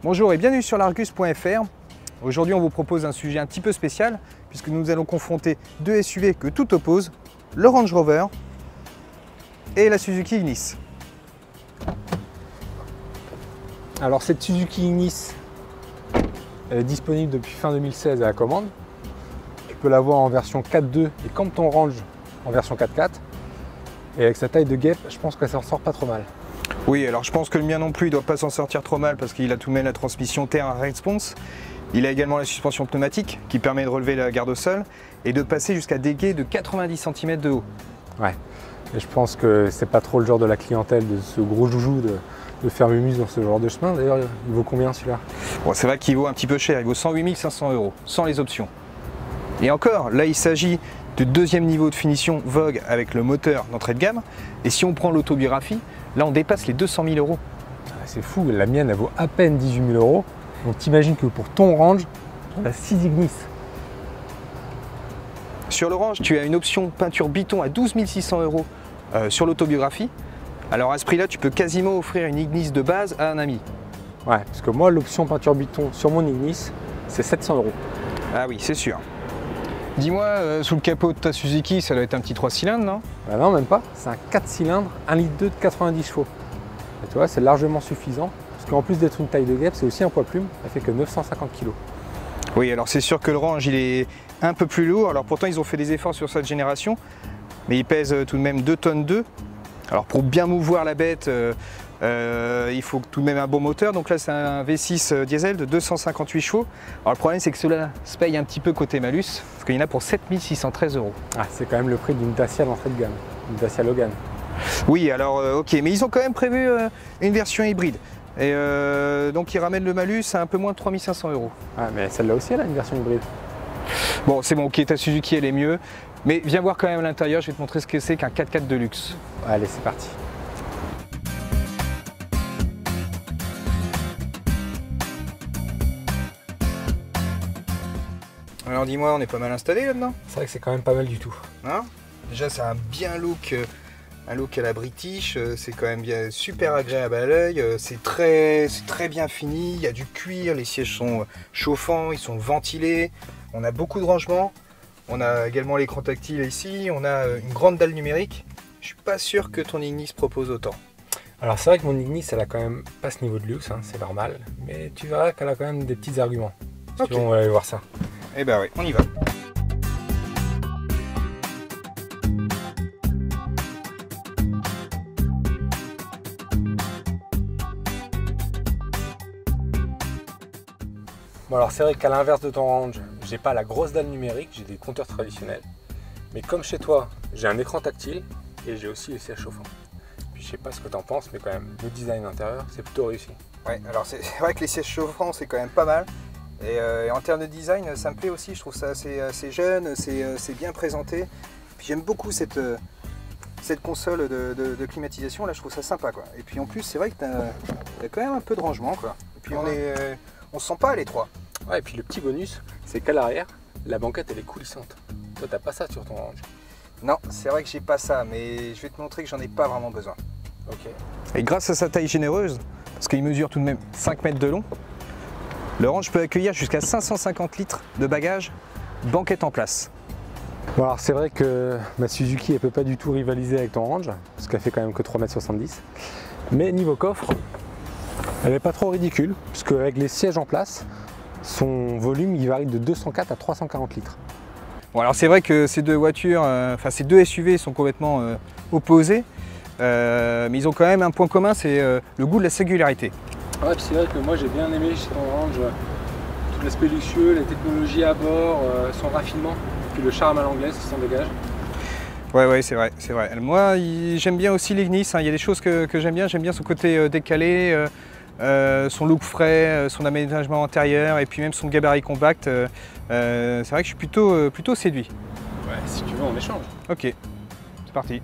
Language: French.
Bonjour et bienvenue sur l'Argus.fr. Aujourd'hui on vous propose un sujet un petit peu spécial puisque nous allons confronter deux SUV que tout oppose, le Range Rover et la Suzuki Ignis. Alors cette Suzuki Ignis elle est disponible depuis fin 2016 à la commande. Tu peux l'avoir en version 4.2 et comme ton Range en version 4.4. Et avec sa taille de guêpe, je pense qu'elle s'en sort pas trop mal. Oui, alors je pense que le mien non plus, il ne doit pas s'en sortir trop mal parce qu'il a tout de même la transmission Terra Response. Il a également la suspension pneumatique qui permet de relever la garde au sol et de passer jusqu'à des quais de 90 cm de haut. Ouais, et je pense que c'est pas trop le genre de la clientèle de ce gros joujou de faire mumuse dans ce genre de chemin. D'ailleurs, il vaut combien celui-là? Bon, c'est vrai qu'il vaut un petit peu cher, il vaut 108 500 €, sans les options. Et encore, là il s'agit du deuxième niveau de finition Vogue avec le moteur d'entrée de gamme. Et si on prend l'autobiographie, là on dépasse les 200 000 €. C'est fou, la mienne elle vaut à peine 18 000 €. Donc t'imagines que pour ton Range, on a 6 Ignis. Sur le Range, tu as une option peinture Biton à 12 600 € sur l'autobiographie. Alors à ce prix-là, tu peux quasiment offrir une Ignis de base à un ami. Ouais, parce que moi l'option peinture Biton sur mon Ignis, c'est 700 €. Ah oui, c'est sûr. Dis-moi, sous le capot de ta Suzuki, ça doit être un petit 3 cylindres, non? Bah non, même pas. C'est un 4 cylindres, 1,2 litre de 90 chevaux. Et tu vois, c'est largement suffisant. Parce qu'en plus d'être une taille de guêpe, c'est aussi un poids plume. Elle fait que 950 kg. Oui, alors c'est sûr que le Range, il est un peu plus lourd. Alors pourtant, ils ont fait des efforts sur cette génération. Mais il pèse tout de même 2 tonnes 2. Alors pour bien mouvoir la bête, il faut tout de même un bon moteur. Donc là, c'est un V6 diesel de 258 chevaux. Alors le problème, c'est que cela se paye un petit peu côté malus. Parce qu'il y en a pour 7 613 €. Ah, c'est quand même le prix d'une Dacia d'entrée de gamme. Une Dacia Logan. Oui, alors ok, mais ils ont quand même prévu une version hybride. Et donc ils ramènent le malus à un peu moins de 3 500 €. Ah, mais celle-là aussi, elle a une version hybride. Bon, c'est bon, ok, ta Suzuki, elle est mieux. Mais viens voir quand même à l'intérieur, je vais te montrer ce que c'est qu'un 4x4 de luxe. Allez, c'est parti. Alors dis-moi, on est pas mal installé là-dedans? C'est vrai que c'est quand même pas mal du tout. Hein? Déjà, c'est un bien look à la British, c'est quand même bien super agréable à l'œil, c'est très bien fini, il y a du cuir, les sièges sont chauffants, ils sont ventilés, on a beaucoup de rangements, on a également l'écran tactile ici, on a une grande dalle numérique. Je suis pas sûr que ton Ignis propose autant. Alors c'est vrai que mon Ignis, elle a quand même pas ce niveau de luxe, hein, c'est normal, mais tu verras qu'elle a quand même des petits arguments. Si Ok. tu veux, on va aller voir ça. Eh ben oui, on y va. Bon alors c'est vrai qu'à l'inverse de ton Range, j'ai pas la grosse dalle numérique, j'ai des compteurs traditionnels. Mais comme chez toi, j'ai un écran tactile et j'ai aussi les sièges chauffants. Puis je sais pas ce que tu en penses, mais quand même, le design intérieur, c'est plutôt réussi. Ouais, alors c'est vrai que les sièges chauffants, c'est quand même pas mal. Et en termes de design, ça me plaît aussi, je trouve ça assez jeune, c'est bien présenté. Puis j'aime beaucoup cette console de climatisation, là je trouve ça sympa quoi. Et puis en plus, c'est vrai que t'as quand même un peu de rangement quoi. Et puis on se sent pas à l'étroit. Ouais, et puis le petit bonus, c'est qu'à l'arrière, la banquette elle est coulissante. Toi t'as pas ça sur ton Range. Non, c'est vrai que j'ai pas ça, mais je vais te montrer que j'en ai pas vraiment besoin. Ok. Et grâce à sa taille généreuse, parce qu'il mesure tout de même 5 mètres de long, le Range peut accueillir jusqu'à 550 litres de bagages, banquette en place. Bon alors c'est vrai que ma Suzuki elle peut pas du tout rivaliser avec ton Range, parce qu'elle fait quand même que 3,70 m. Mais niveau coffre, elle n'est pas trop ridicule, puisque avec les sièges en place, son volume il varie de 204 à 340 litres. Bon alors c'est vrai que ces deux voitures, ces deux SUV sont complètement opposés, mais ils ont quand même un point commun, c'est le goût de la singularité. Ouais, puis c'est vrai que moi j'ai bien aimé chez ton Range tout l'aspect luxueux, la technologie à bord, son raffinement, puis le charme à l'anglaise qui s'en dégage. Ouais, c'est vrai, c'est vrai. Moi, j'aime bien aussi l'Ignis, hein. Il y a des choses que j'aime bien son côté décalé, son look frais, son aménagement intérieur et puis même son gabarit compact. C'est vrai que je suis plutôt séduit. Ouais, si tu veux on échange. Ok, c'est parti.